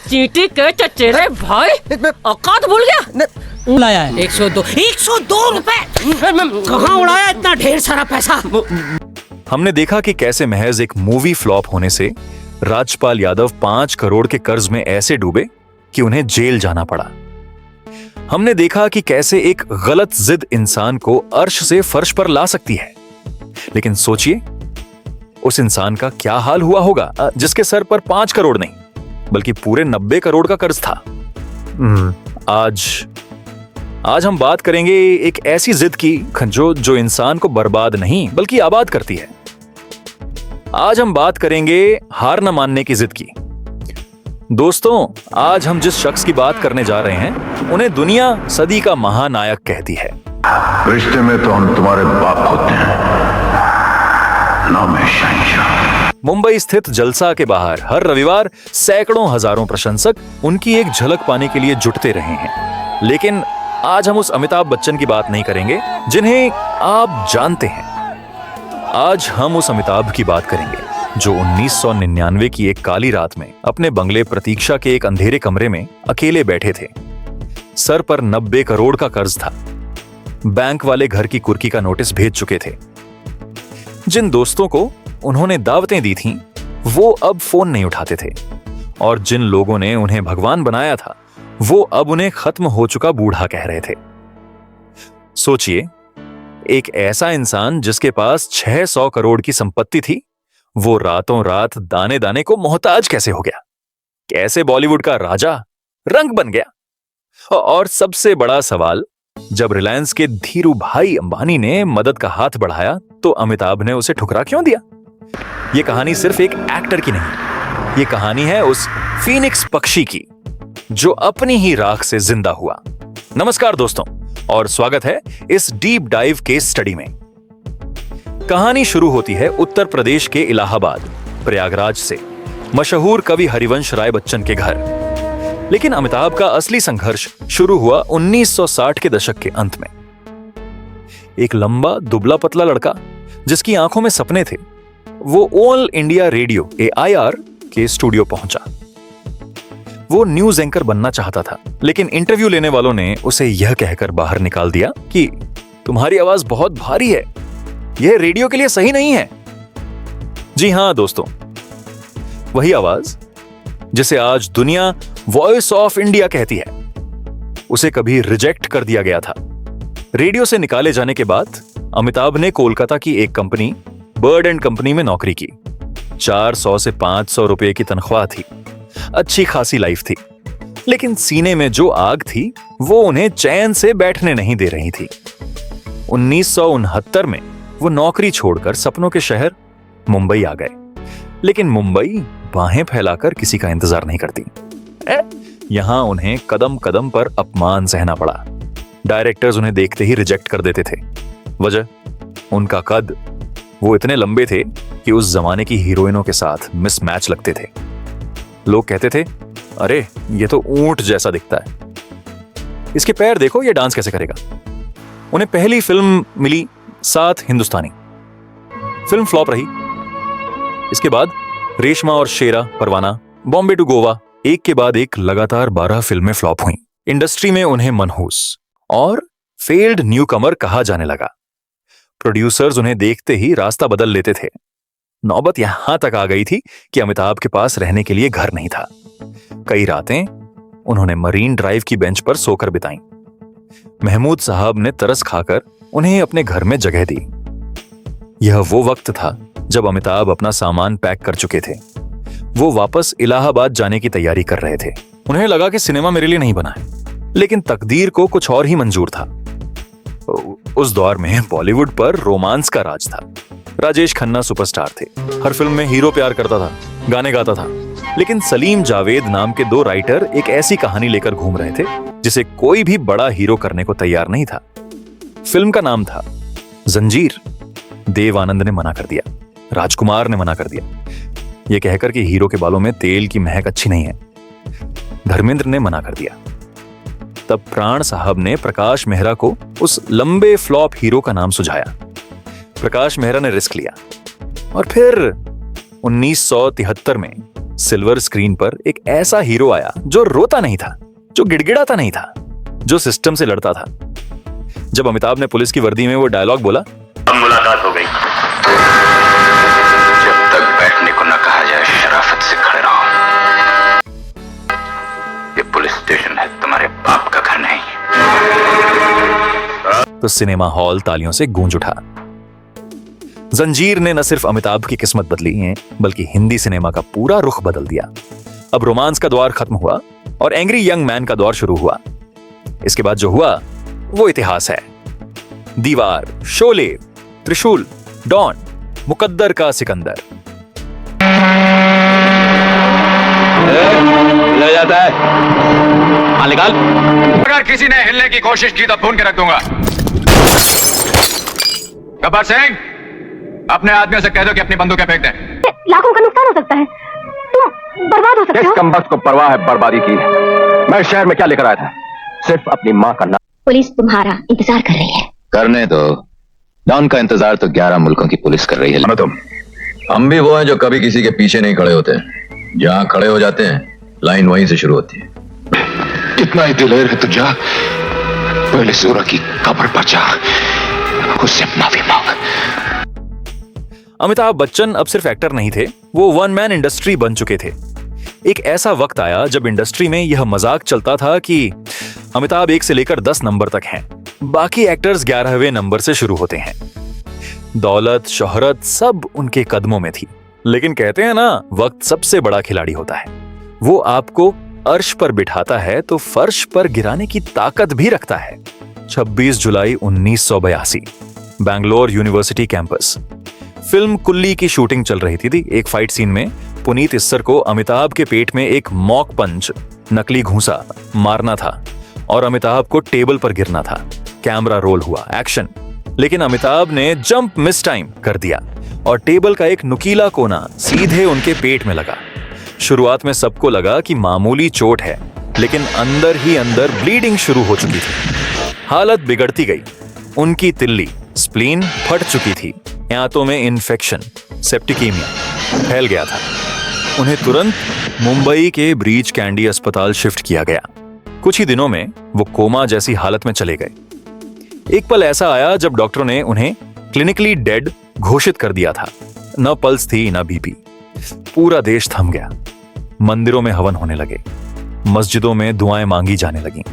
चींटी के चचेरे भाई, औकात भूल गया। लाया है 102 रुपए। कहाँ उड़ाया इतना ढेर सारा पैसा? हमने देखा कि कैसे महज एक मूवी फ्लॉप होने से राजपाल यादव 5 करोड़ के कर्ज में ऐसे डूबे कि उन्हें जेल जाना पड़ा। हमने देखा कि कैसे एक गलत जिद इंसान को अर्श से फर्श पर ला सकती है। लेकिन सोचिए उस इंसान का क्या हाल हुआ होगा जिसके सर पर 5 करोड़ नहीं बल्कि पूरे 90 करोड़ का कर्ज था। आज हम बात करेंगे एक ऐसी जिद की जो इंसान को बर्बाद नहीं बल्कि आबाद करती है। आज हम बात करेंगे हार न मानने की जिद की। दोस्तों, आज हम जिस शख्स की बात करने जा रहे हैं उन्हें दुनिया सदी का महानायक कहती है। रिश्ते में तो हम तुम्हारे बाप होते हैं, नाम है शहंशाह। मुंबई स्थित जलसा के बाहर हर रविवार सैकड़ों हजारों प्रशंसक उनकी एक झलक पाने के लिए जुटते रहे हैं। लेकिन आज हम उस अमिताभ बच्चन की बात नहीं करेंगे जिन्हें आप जानते हैं। आज हम उस अमिताभ की बात करेंगे जो 1999 की एक काली रात में अपने बंगले प्रतीक्षा के एक अंधेरे कमरे में अकेले बैठे थे। सर पर 90 करोड़ का कर्ज था। बैंक वाले घर की कुर्की का नोटिस भेज चुके थे। जिन दोस्तों को उन्होंने दावतें दी थीं, वो अब फोन नहीं उठाते थे और जिन लोगों ने उन्हें भगवान बनाया था वो अब उन्हें खत्म हो चुका बूढ़ा कह रहे थे। सोचिए, एक ऐसा इंसान जिसके पास 600 करोड़ की संपत्ति थी, वो रातों रात दाने दाने को मोहताज कैसे हो गया? कैसे बॉलीवुड का राजा रंग बन गया? और सबसे बड़ा सवाल, जब रिलायंस के धीरू भाई अंबानी ने मदद का हाथ बढ़ाया तो अमिताभ ने उसे ठुकरा क्यों दिया? यह कहानी सिर्फ एक एक्टर की नहीं, ये कहानी है उस फीनिक्स पक्षी की जो अपनी ही राख से जिंदा हुआ। नमस्कार दोस्तों, और स्वागत है इस डीप डाइव केस स्टडी में। कहानी शुरू होती है उत्तर प्रदेश के इलाहाबाद प्रयागराज से मशहूर कवि हरिवंश राय बच्चन के घर। लेकिन अमिताभ का असली संघर्ष शुरू हुआ 1960 के दशक के अंत में। एक लंबा दुबला पतला लड़का जिसकी आंखों में सपने थे, वो ऑल इंडिया रेडियो AIR के स्टूडियो पहुंचा। वो न्यूज एंकर बनना चाहता था, लेकिन इंटरव्यू लेने वालों ने उसे यह कहकर बाहर निकाल दिया कि तुम्हारी आवाज बहुत भारी है, यह रेडियो के लिए सही नहीं है। जी हां दोस्तों, वही आवाज जिसे आज दुनिया वॉइस ऑफ इंडिया कहती है, उसे कभी रिजेक्ट कर दिया गया था। रेडियो से निकाले जाने के बाद अमिताभ ने कोलकाता की एक कंपनी बर्ड एंड कंपनी में नौकरी की। 400 से 500 रुपए की तनख्वाह थी, अच्छी खासी लाइफ थी। लेकिन सीने में जो आग थी वो उन्हें चैन से बैठने नहीं दे रही थी। 1969 में वो नौकरी छोड़कर सपनों के शहर मुंबई आ गए। लेकिन मुंबई बाहें फैलाकर किसी का इंतजार नहीं करती। यहां उन्हें कदम कदम पर अपमान सहना पड़ा। डायरेक्टर्स उन्हें देखते ही रिजेक्ट कर देते थे। वजह, उनका कद, वो इतने लंबे थे कि उस जमाने की हीरोइनों के साथ मिसमैच लगते थे। लोग कहते थे, अरे ये तो ऊंट जैसा दिखता है, इसके पैर देखो, ये डांस कैसे करेगा। उन्हें पहली फिल्म मिली 7 हिंदुस्तानी। फिल्म फ्लॉप रही। इसके बाद रेशमा और शेरा, परवाना, बॉम्बे टू गोवा, एक के बाद एक लगातार 12 फिल्में फ्लॉप हुईं। इंडस्ट्री में उन्हें मनहूस और फेल्ड न्यूकमर कहा जाने लगा। प्रोड्यूसर्स उन्हें देखते ही रास्ता बदल लेते थे। नौबत यहां तक आ गई थी कि अमिताभ के पास रहने के लिए घर नहीं था। कई रातें उन्होंने मरीन ड्राइव की बेंच पर सोकर बिताईं। महमूद साहब ने तरस खाकर उन्हें अपने घर में जगह दी। यह वो वक्त था जब अमिताभ अपना सामान पैक कर चुके थे। वो वापस इलाहाबाद जाने की तैयारी कर रहे थे। उन्हें लगा कि सिनेमा मेरे लिए नहीं बना है, लेकिन तकदीर को कुछ और ही मंजूर था। उस दौर में बॉलीवुड पर रोमांस का राज था। राजेश खन्ना सुपरस्टार थे, हर फिल्म में हीरो प्यार करता था, गाने गाता था। लेकिन सलीम जावेद नाम के 2 राइटर एक ऐसी कहानी लेकर घूम रहे थे जिसे कोई भी बड़ा हीरो करने को तैयार नहीं था। फिल्म का नाम था जंजीर। देव आनंद ने मना कर दिया, राजकुमार ने मना कर दिया, यह कहकर कि हीरो के बालों में तेल की महक अच्छी नहीं है। धर्मेंद्र ने मना कर दिया। तब प्राण साहब ने प्रकाश मेहरा को उस लंबे फ्लॉप हीरो का नाम सुझाया। प्रकाश मेहरा ने रिस्क लिया और फिर 1973 में सिल्वर स्क्रीन पर एक ऐसा हीरो आया जो रोता नहीं था, जो गिड़गिड़ाता नहीं था, जो सिस्टम से लड़ता था। जब अमिताभ ने पुलिस की वर्दी में वो डायलॉग बोला, अब मुलाकात हो गई। जब तक बैठने को न कहा जाए शराफत से खड़े रहो। ये पुलिस स्टेशन है, तुम्हारे बाप का घर नहीं। तो सिनेमा हॉल तालियों से गूंज उठा। जंजीर ने न सिर्फ अमिताभ की किस्मत बदली है, बल्कि हिंदी सिनेमा का पूरा रुख बदल दिया। अब रोमांस का दौर खत्म हुआ और एंग्री यंग मैन का दौर शुरू हुआ। इसके बाद जो हुआ वो इतिहास है। दीवार, शोले, त्रिशूल, डॉन, मुकद्दर का सिकंदर। ले जाता है, हाँ निकाल। अगर किसी ने हिलने की कोशिश की तो भून के रख दूंगा। गब्बर सिंह, अपने आदमियों से कह दो कि अपनी बंदूकें फेंक दें। लाखों का नुकसान हो सकता है, तुम बर्बाद हो सकते हो। किस कमबख्त को परवाह है बर्बादी की? मैं शहर में क्या लेकर आया था? सिर्फ अपनी माँ का नाम। पुलिस तुम्हारा इंतजार कर रही है। करने दो, डॉन का इंतजार तो 11 मुल्कों की पुलिस कर रही है। तुम हम भी वो हैं जो कभी किसी के पीछे नहीं खड़े होते। जहाँ खड़े हो जाते हैं लाइन वहीं से शुरू होती है। इतना ही दिलेर है तो जा, पहले सूरा की कब्र पर जा, उससे माफी मांग। अमिताभ बच्चन अब सिर्फ एक्टर नहीं थे, वो वन मैन इंडस्ट्री बन चुके थे। एक ऐसा वक्त आया जब इंडस्ट्री में यह मजाक चलता था कि अमिताभ 1 से लेकर 10 नंबर तक हैं, बाकी एक्टर्स 11वें नंबर से शुरू होते हैं। दौलत, शोहरत सब उनके कदमों में थी। लेकिन कहते हैं ना, वक्त सबसे बड़ा खिलाड़ी होता है। वो आपको अर्श पर बिठाता है तो फर्श पर गिराने की ताकत भी रखता है। 26 जुलाई 1982, बैंगलोर यूनिवर्सिटी कैंपस। फिल्म कुल्ली की शूटिंग चल रही थी। एक फाइट सीन में पुनीत इस्सर को अमिताभ के पेट में एक मॉक पंच, नकली घूंसा मारना था और अमिताभ को टेबल पर गिरना था। कैमरा रोल हुआ, एक्शन। लेकिन अमिताभ ने जंप मिस टाइम कर दिया और टेबल का एक नुकीला कोना सीधे उनके पेट में लगा। शुरुआत में सबको लगा कि मामूली चोट है, लेकिन अंदर ही अंदर ब्लीडिंग शुरू हो चुकी थी। हालत बिगड़ती गई। उनकी तिल्ली, स्प्लीन फट चुकी थी। आंतों में इन्फेक्शन, सेप्टिकीमिया फैल गया था। उन्हें तुरंत मुंबई के ब्रीच कैंडी अस्पताल शिफ्ट किया गया। कुछ ही दिनों में वो कोमा जैसी हालत में चले गए। एक पल ऐसा आया जब डॉक्टरों ने उन्हें क्लिनिकली डेड घोषित कर दिया था। न पल्स थी, न बीपी। पूरा देश थम गया। मंदिरों में हवन होने लगे, मस्जिदों में दुआएं मांगी जाने लगीं।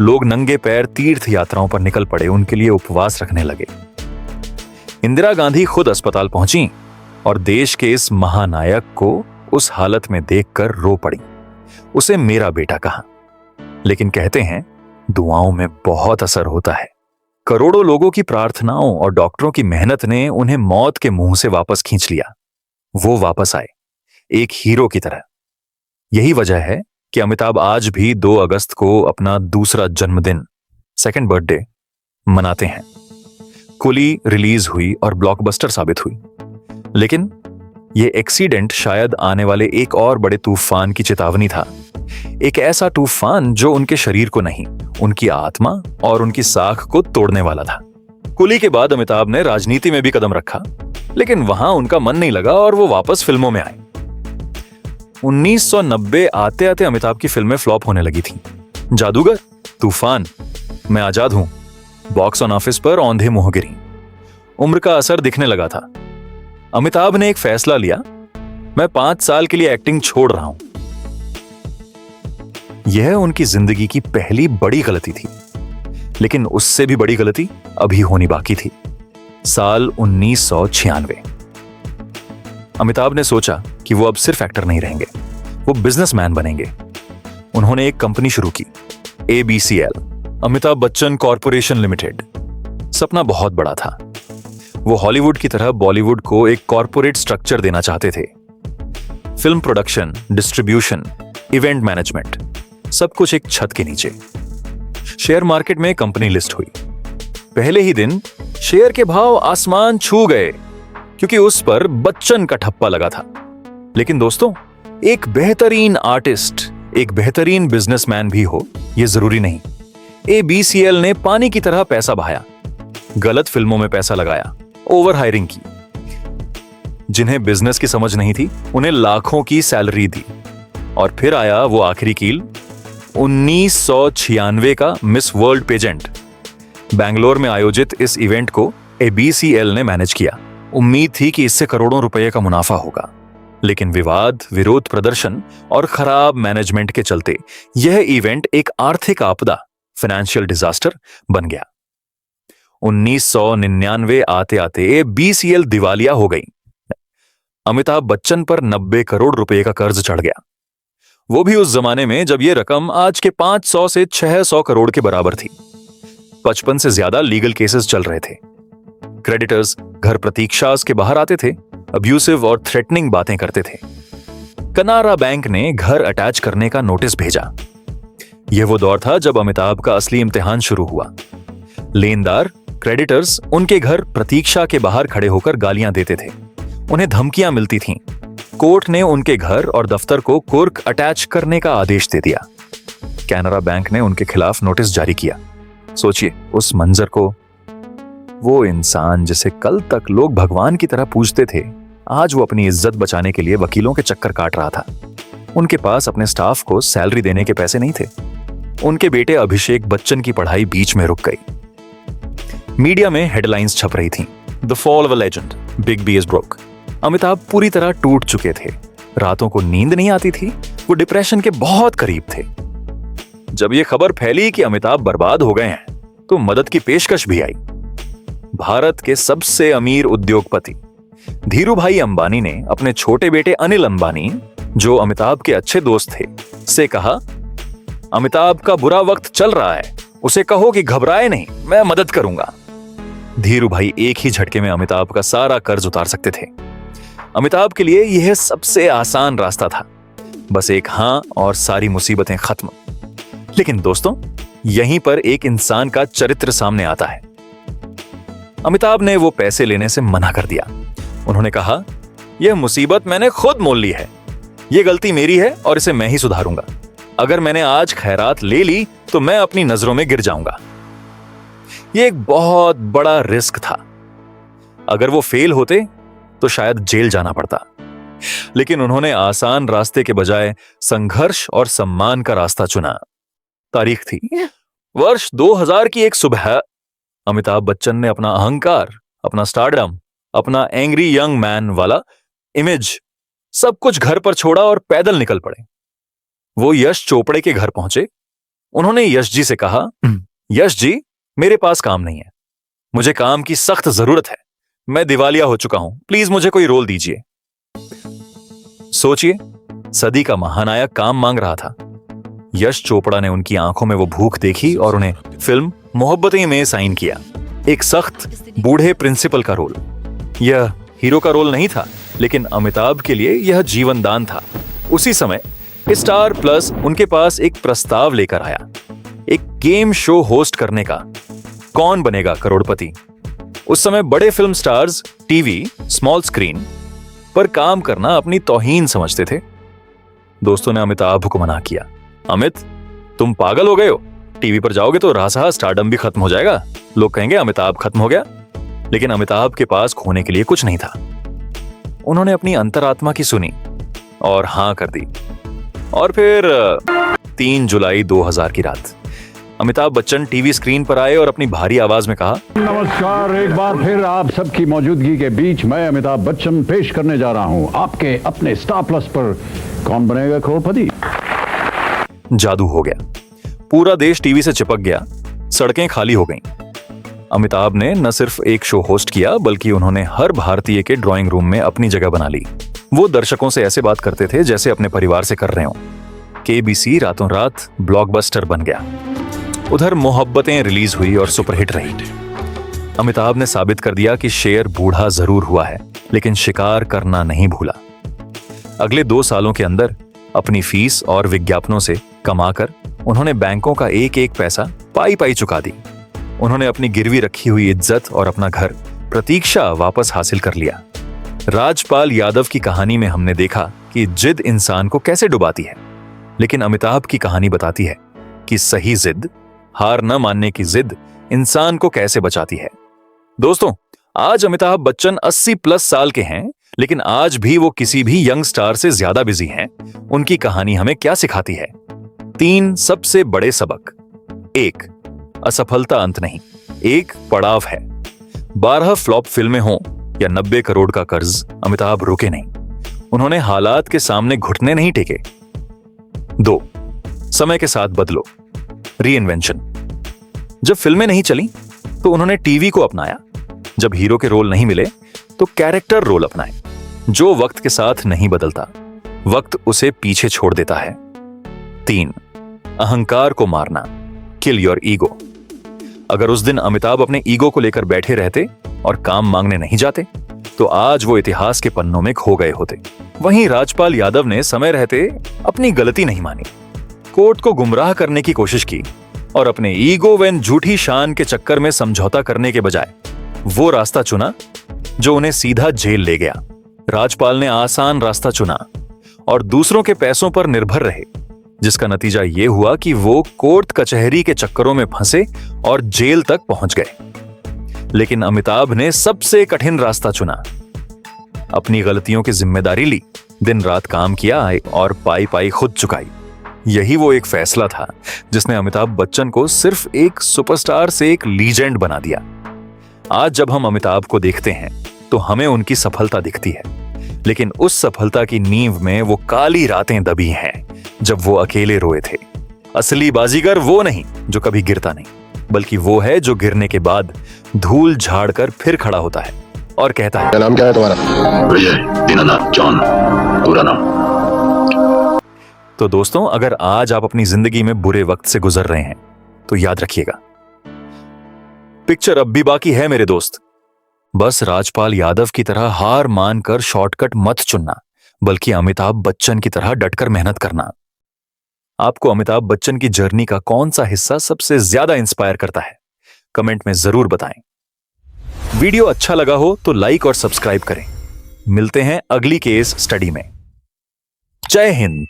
लोग नंगे पैर तीर्थ यात्राओं पर निकल पड़े, उनके लिए उपवास रखने लगे। इंदिरा गांधी खुद अस्पताल पहुंची और देश के इस महानायक को उस हालत में देखकर रो पड़ी। उसे मेरा बेटा कहा। लेकिन कहते हैं दुआओं में बहुत असर होता है। करोड़ों लोगों की प्रार्थनाओं और डॉक्टरों की मेहनत ने उन्हें मौत के मुंह से वापस खींच लिया। वो वापस आए, एक हीरो की तरह। यही वजह है कि अमिताभ आज भी 2 अगस्त को अपना दूसरा जन्मदिन, सेकंड बर्थडे मनाते हैं। कुली रिलीज हुई और ब्लॉकबस्टर साबित हुई, लेकिन यह एक्सीडेंट शायद आने वाले एक और बड़े तूफान की चेतावनी था। एक ऐसा तूफान जो उनके शरीर को नहीं, उनकी आत्मा और उनकी साख को तोड़ने वाला था। कुली के बाद अमिताभ ने राजनीति में भी कदम रखा, लेकिन वहां उनका मन नहीं लगा और वो वापस फिल्मों में आए। 1990 आते आते अमिताभ की फिल्में फ्लॉप होने लगी थी। जादूगर, तूफान, मैं आजाद हूं बॉक्स ऑफिस पर औंधे मुंह गिरी। उम्र का असर दिखने लगा था। अमिताभ ने एक फैसला लिया, मैं 5 साल के लिए एक्टिंग छोड़ रहा हूं। यह उनकी जिंदगी की पहली बड़ी गलती थी, लेकिन उससे भी बड़ी गलती अभी होनी बाकी थी। साल 1996। अमिताभ ने सोचा कि वो अब सिर्फ एक्टर नहीं रहेंगे, वो बिजनेसमैन बनेंगे। उन्होंने एक कंपनी शुरू की, ABCL, Amitabh Bachchan corporation limited. सपना बहुत बड़ा था। वो हॉलीवुड की तरह बॉलीवुड को एक कॉरपोरेट स्ट्रक्चर देना चाहते थे। Film production, distribution, event management, सब कुछ एक छत के नीचे। शेयर मार्केट में कंपनी लिस्ट हुई। पहले ही दिन शेयर के भाव आसमान छू गए, क्योंकि उस पर बच्चन का ठप्पा लगा था। लेकिन दोस्तों, एक बेहतरीन आर्टिस्ट, एक बेहतरीन बिजनेसमैन भी हो, यह जरूरी नहीं। ABCL ने पानी की तरह पैसा बहाया, गलत फिल्मों में पैसा लगाया, ओवर हायरिंग की। जिन्हें बिजनेस की समझ नहीं थी, उन्हें लाखों की सैलरी दी। और फिर आया वो आखिरी कील, 1996 का मिस वर्ल्ड पेजेंट। बैंगलोर में आयोजित इस इवेंट को ABCL ने मैनेज किया। उम्मीद थी कि इससे करोड़ों रुपए का मुनाफा होगा, लेकिन विवाद, विरोध प्रदर्शन और खराब मैनेजमेंट के चलते यह इवेंट एक आर्थिक आपदा, फाइनेंशियल डिजास्टर बन गया। 1999 आते आते BCL दिवालिया हो गई। अमिताभ बच्चन पर 90 करोड़ रुपए का कर्ज चढ़ गया, वो भी उस जमाने में जब यह रकम आज के 500 से 600 करोड़ के बराबर थी। 55 से ज्यादा लीगल केसेस चल रहे थे। क्रेडिटर्स घर प्रतीक्षा के बाहर आते थे, अब्यूसिव और थ्रेटनिंग बातें करते थे। कनारा बैंक ने घर अटैच करने का नोटिस भेजा। यह वो दौर था जब अमिताभ का असली इम्तिहान शुरू हुआ। लेनदार, क्रेडिटर्स उनके घर प्रतीक्षा के बाहर खड़े होकर गालियां देते थे, उन्हें धमकियां मिलती थीं। कोर्ट ने उनके घर और दफ्तर को कुर्क अटैच करने का आदेश दे दिया। कैनरा बैंक ने उनके खिलाफ नोटिस जारी किया। सोचिए उस मंजर को, वो इंसान जिसे कल तक लोग भगवान की तरह पूजते थे, आज वो अपनी इज्जत बचाने के लिए वकीलों के चक्कर काट रहा था। उनके पास अपने स्टाफ को सैलरी देने के पैसे नहीं थे। उनके बेटे अभिषेक बच्चन की पढ़ाई बीच में रुक गई। मीडिया में हेडलाइंस छप रही थीं, the fall of a legend, big B is broke. Amitabh पूरी तरह टूट चुके थे। रातों को नींद नहीं आती थी, वो डिप्रेशन के बहुत करीब थे। जब यह खबर फैली कि अमिताभ बर्बाद हो गए हैं, तो मदद की पेशकश भी आई। भारत के सबसे अमीर उद्योगपति धीरूभाई अंबानी ने अपने छोटे बेटे अनिल अंबानी, जो अमिताभ के अच्छे दोस्त थे, से कहा, अमिताभ का बुरा वक्त चल रहा है, उसे कहो कि घबराए नहीं, मैं मदद करूंगा। धीरूभाई एक ही झटके में अमिताभ का सारा कर्ज उतार सकते थे। अमिताभ के लिए यह सबसे आसान रास्ता था, बस एक हां और सारी मुसीबतें खत्म। लेकिन दोस्तों, यहीं पर एक इंसान का चरित्र सामने आता है। अमिताभ ने वो पैसे लेने से मना कर दिया। उन्होंने कहा, यह मुसीबत मैंने खुद मोल ली है, यह गलती मेरी है और इसे मैं ही सुधारूंगा। अगर मैंने आज खैरात ले ली तो मैं अपनी नजरों में गिर जाऊंगा। यह एक बहुत बड़ा रिस्क था। अगर वो फेल होते तो शायद जेल जाना पड़ता। लेकिन उन्होंने आसान रास्ते के बजाय संघर्ष और सम्मान का रास्ता चुना। तारीख थी वर्ष 2000 की एक सुबह। अमिताभ बच्चन ने अपना अहंकार, अपना स्टारडम, अपना एंग्री यंग मैन वाला इमेज सब कुछ घर पर छोड़ा और पैदल निकल पड़े। वो यश चोपड़े के घर पहुंचे। उन्होंने यश जी से कहा, यश जी, मेरे पास काम नहीं है, मुझे काम की सख्त जरूरत है, मैं दिवालिया हो चुका हूं, प्लीज मुझे कोई रोल दीजिए। सोचिए, सदी का महानायक काम मांग रहा था। यश चोपड़ा ने उनकी आंखों में वो भूख देखी और उन्हें फिल्म मोहब्बतें में साइन किया। एक सख्त बूढ़े प्रिंसिपल का रोल। यह हीरो का रोल नहीं था, लेकिन अमिताभ के लिए यह जीवन दान था। उसी समय स्टार प्लस उनके पास एक प्रस्ताव लेकर आया, एक गेम शो होस्ट करने का, कौन बनेगा करोड़पति। उस समय बड़े film stars TV, small screen पर काम करना अपनी तौहीन समझते थे। दोस्तों ने अमिताभ को मना किया, अमित, तुम पागल हो गए हो, टीवी पर जाओगे तो रासहा स्टारडम भी खत्म हो जाएगा, लोग कहेंगे अमिताभ खत्म हो गया। लेकिन अमिताभ के पास खोने के लिए कुछ नहीं था। उन्होंने अपनी अंतरात्मा की सुनी और हां कर दी। और फिर 3 जुलाई 2000 की रात अमिताभ बच्चन टीवी स्क्रीन पर आए और अपनी भारी आवाज में कहा, नमस्कार, एक बार फिर आप सबकी मौजूदगी के बीच मैं अमिताभ बच्चन पेश करने जा रहा हूं आपके अपने स्टार प्लस पर कौन बनेगा करोड़पति। जादू हो गया। पूरा देश टीवी से चिपक गया, सड़कें खाली हो गईं। अमिताभ ने न सिर्फ एक शो होस्ट किया, बल्कि उन्होंने हर भारतीय के ड्राइंग रूम में अपनी जगह बना ली। वो दर्शकों से ऐसे बात करते थे जैसे अपने परिवार से कर रहे हों। केबीसी रातों रात ब्लॉकबस्टर बन गया। उधर मोहब्बतें रिलीज हुई और सुपरहिट रही। अमिताभ ने साबित कर दिया कि शेर बूढ़ा जरूर हुआ है, लेकिन शिकार करना नहीं भूला। अगले 2 सालों के अंदर अपनी फीस और विज्ञापनों से कमाकर उन्होंने बैंकों का एक एक पैसा पाई पाई चुका दी। उन्होंने अपनी गिरवी रखी हुई इज्जत और अपना घर प्रतीक्षा वापस हासिल कर लिया। राजपाल यादव की कहानी में हमने देखा कि जिद इंसान को कैसे डुबाती है, लेकिन अमिताभ की कहानी बताती है कि सही जिद, हार न मानने की जिद इंसान को कैसे बचाती है। दोस्तों, आज अमिताभ बच्चन 80+ साल के हैं, लेकिन आज भी वो किसी भी यंग स्टार से ज्यादा बिजी हैं। उनकी कहानी हमें क्या सिखाती है? 3 सबसे बड़े सबक। 1, असफलता अंत नहीं, एक पड़ाव है। 12 फ्लॉप फिल्में हों या 90 करोड़ का कर्ज, अमिताभ रुके नहीं। उन्होंने हालात के सामने घुटने नहीं टेके। 2, समय के साथ बदलो, रीइन्वेंशन। जब फिल्में नहीं चली तो उन्होंने टीवी को अपनाया। जब हीरो के रोल नहीं मिले तो कैरेक्टर रोल अपनाए। जो वक्त के साथ नहीं बदलता, वक्त उसे पीछे छोड़ देता है। 3, अहंकार को मारना, किल योर ईगो। अगर उस दिन अमिताभ अपने ईगो को लेकर बैठे रहते और काम मांगने नहीं जाते तो आज वो इतिहास के पन्नों में खो गए होते। वहीं राजपाल यादव ने समय रहते अपनी गलती नहीं मानी, कोर्ट को गुमराह करने की कोशिश की और अपने ईगो व झूठी शान के चक्कर में समझौता करने के बजाय वो रास्ता चुना जो उन्हें सीधा जेल ले गया। राजपाल ने आसान रास्ता चुना और दूसरों के पैसों पर निर्भर रहे, जिसका नतीजा यह हुआ कि वो कोर्ट कचहरी के चक्करों में फंसे और जेल तक पहुंच गए। लेकिन अमिताभ ने सबसे कठिन रास्ता चुना, अपनी गलतियों की जिम्मेदारी ली, दिन रात काम किया और पाई पाई खुद चुकाई। यही वो एक फैसला था जिसने अमिताभ बच्चन को सिर्फ एक सुपरस्टार से एक लीजेंड बना दिया। आज जब हम अमिताभ को देखते हैं तो हमें उनकी सफलता दिखती है, लेकिन उस सफलता की नींव में वो काली रातें दबी हैं जब वो अकेले रोए थे। असली बाजीगर वो नहीं जो कभी गिरता नहीं, बल्कि वो है जो गिरने के बाद धूल झाड़ कर फिर खड़ा होता है और कहता है, नाम क्या है तुम्हारा? विजय दीनानाथ जॉन, पूरा नाम। तो दोस्तों, अगर आज आप अपनी जिंदगी में बुरे वक्त से गुजर रहे हैं तो याद रखिएगा, पिक्चर अब भी बाकी है मेरे दोस्त। बस राजपाल यादव की तरह हार मानकर शॉर्टकट मत चुनना, बल्कि अमिताभ बच्चन की तरह डटकर मेहनत करना। आपको अमिताभ बच्चन की जर्नी का कौन सा हिस्सा सबसे ज्यादा इंस्पायर करता है? कमेंट में जरूर बताएं। वीडियो अच्छा लगा हो तो लाइक और सब्सक्राइब करें। मिलते हैं अगली केस स्टडी में। जय हिंद।